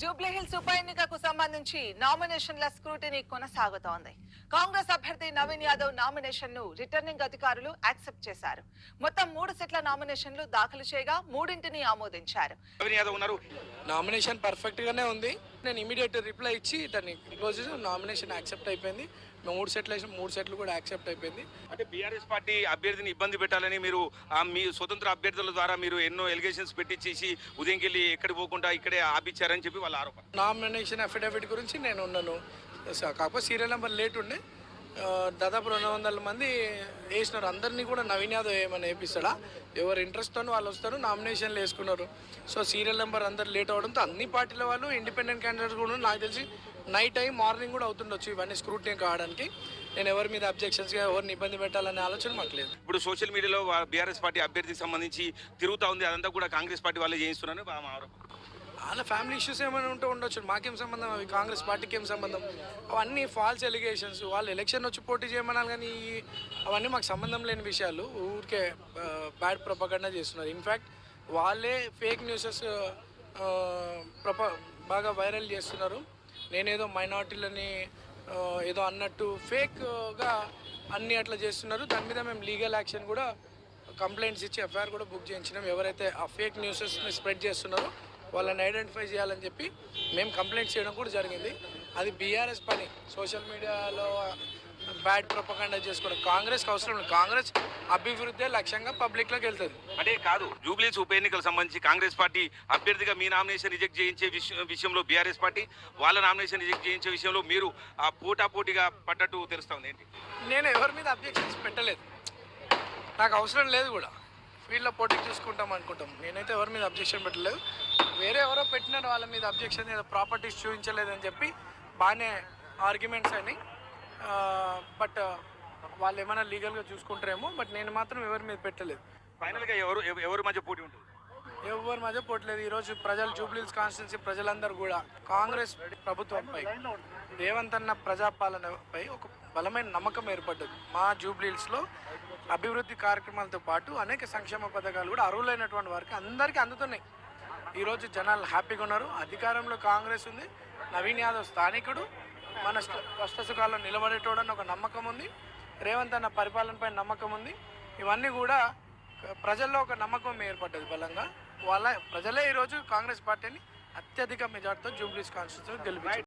జూబ్లీహిల్స్ ఉప ఎన్నికకు సంబంధించి నామినేషన్ల స్క్రూటినీ కొనసాగుతోంది. కాంగ్రెస్ అభ్యర్థి నవీన్ యాదవ్ నామినేషన్ ను రిటర్నింగ్ అధికారులు యాక్సెప్ట్ చేశారు. మొత్తం 3 సెట్ల నామినేషన్లు దాఖలు చేయగా 3ంటిని ఆమోదించారు. నవీన్ యాదవ్ ఉన్నారు. నామినేషన్ పర్ఫెక్ట్ గానే ఉంది. నేను ఇమీడియట్ రిప్లై ఇచ్చి దాన్ని క్లోజ్ చేసి నామినేషన్ యాక్సెప్ట్ అయిపోయింది. 3 సెట్లు వేసిన 3 సెట్లు కూడా యాక్సెప్ట్ అయిపోయింది. అంటే బీఆర్ఎస్ పార్టీ అభ్యర్థిని ఇబ్బంది పెట్టాలని మీరు మీ స్వతంత్ర అభ్యర్థుల ద్వారా మీరు ఎన్నో ఎలిగేషన్స్ పెట్టించేసి ఉదయంకి వెళ్ళి ఎక్కడికి పోకుండా ఇక్కడే ఆపించారని చెప్పి వాళ్ళ ఆరోపణ. నామినేషన్ అఫిడవిట్ గురించి నేను ఉన్నాను. కాకపోతే సీరియల్ నెంబర్ లేట్ ఉండే దాదాపు 200 మంది వేసినారు. అందరినీ కూడా నవీన్ యాదవ్ ఏమైనా వేపిస్తాడా? ఎవరు ఇంట్రెస్ట్తో వాళ్ళు వస్తారు, నామినేషన్లు వేసుకున్నారు. సో సీరియల్ నెంబర్ అందరు లేట్ అవడంతో అన్ని పార్టీల వాళ్ళు ఇండిపెండెంట్ క్యాండిడేట్స్ కూడా నాకు తెలిసి నైట్ టైం మార్నింగ్ కూడా అవుతుండొచ్చు ఇవన్నీ స్క్రూటినీ కావడానికి. నేను ఎవరి మీద అబ్జెక్షన్స్గా ఎవరిని ఇబ్బంది పెట్టాలనే ఆలోచన మాకు లేదు. ఇప్పుడు సోషల్ మీడియాలో బీఆర్ఎస్ పార్టీ అభ్యర్థికి సంబంధించి తిరుగుతూ ఉంది, అదంతా కూడా కాంగ్రెస్ పార్టీ వాళ్ళే చేయిస్తున్నారని మా ఆరోపణ. వాళ్ళ ఫ్యామిలీ ఇష్యూస్ ఏమైనా ఉంటూ ఉండొచ్చు, మాకేం సంబంధం, అవి కాంగ్రెస్ పార్టీకి ఏం సంబంధం? అవన్నీ ఫాల్స్ ఎలిగేషన్స్. వాళ్ళు ఎలక్షన్ వచ్చి పోటీ చేయమనాలి, కానీ అవన్నీ మాకు సంబంధం లేని విషయాలు. ఊరికే బ్యాడ్ ప్రొపగండా చేస్తున్నారు. ఇన్ఫ్యాక్ట్ వాళ్ళే ఫేక్ న్యూసెస్ బాగా వైరల్ చేస్తున్నారు. నేనేదో మైనార్టీలని ఏదో అన్నట్టు ఫేక్గా అన్నీ అట్లా చేస్తున్నారు. దాని మీద మేము లీగల్ యాక్షన్ కూడా కంప్లైంట్స్ ఇచ్చి ఎఫ్ఐఆర్ కూడా బుక్ చేయించినాం. ఎవరైతే ఆ ఫేక్ న్యూసెస్ని స్ప్రెడ్ చేస్తున్నారో వాళ్ళని ఐడెంటిఫై చేయాలని చెప్పి మేము కంప్లైంట్ చేయడం కూడా జరిగింది. అది బీఆర్ఎస్ పని, సోషల్ మీడియాలో బ్యాడ్ ప్రొపగండా చేసుకోవడం. కాంగ్రెస్కి అవసరం లేదు. కాంగ్రెస్ అభివృద్ధి లక్ష్యంగా పబ్లిక్లోకి వెళ్తుంది. అంటే కాదు, జూబ్లీహిల్స్ ఉప ఎన్నికలకు సంబంధించి కాంగ్రెస్ పార్టీ అభ్యర్థిగా మీ నామినేషన్ రిజెక్ట్ చేయించే విషయంలో బీఆర్ఎస్ పార్టీ వాళ్ళ నామినేషన్ రిజెక్ట్ చేయించే విషయంలో మీరు పోటాపోటీగా పడ్డట్టు తెలుస్తుంది ఏంటి? నేను ఎవరి మీద అబ్జెక్షన్స్ పెట్టలేదు, నాకు అవసరం లేదు కూడా. ఫీల్డ్లో పోటీకి చూసుకుంటాం అనుకుంటాం. నేనైతే ఎవరి మీద అబ్జెక్షన్ పెట్టలేదు. వేరే ఎవరో పెట్టినారు వాళ్ళ మీద అబ్జెక్షన్, ఏదో ప్రాపర్టీస్ చూపించలేదని చెప్పి బాగానే ఆర్గ్యుమెంట్స్ అని. బట్ వాళ్ళు ఏమైనా లీగల్గా చూసుకుంటారేమో. బట్ నేను మాత్రం ఎవరి మీద పెట్టలేదు. ఫైనల్గా ఎవరి మధ్య పోటీ ఉంటుంది? ఎవరి మధ్య పోట్లేదు. ఈరోజు ప్రజలు, జూబ్లీహిల్స్ కాన్స్టిట్యున్సీ ప్రజలందరూ కూడా కాంగ్రెస్ ప్రభుత్వంపై, రేవంత్ అన్న ప్రజాపాలనపై ఒక బలమైన నమ్మకం ఏర్పడ్డది. మా జూబ్లీహిల్స్లో అభివృద్ధి కార్యక్రమాలతో పాటు అనేక సంక్షేమ పథకాలు కూడా అర్హులైనటువంటి వారికి అందరికీ అందుతున్నాయి. ఈరోజు జనాలు హ్యాపీగా ఉన్నారు. అధికారంలో కాంగ్రెస్ ఉంది. నవీన్ యాదవ్ స్థానికుడు, మన కష్టసుఖాల్లో నిలబడేటోడని ఒక నమ్మకం ఉంది. రేవంత్ అన్న పరిపాలనపై నమ్మకం ఉంది. ఇవన్నీ కూడా ప్రజల్లో ఒక నమ్మకం ఏర్పడ్డది బలంగా. ప్రజలే ఈరోజు కాంగ్రెస్ పార్టీని అత్యధిక మెజార్టీతో జూబ్లీహిల్స్ కాన్స్టిట్యూన్సీలో గెలిపించారు.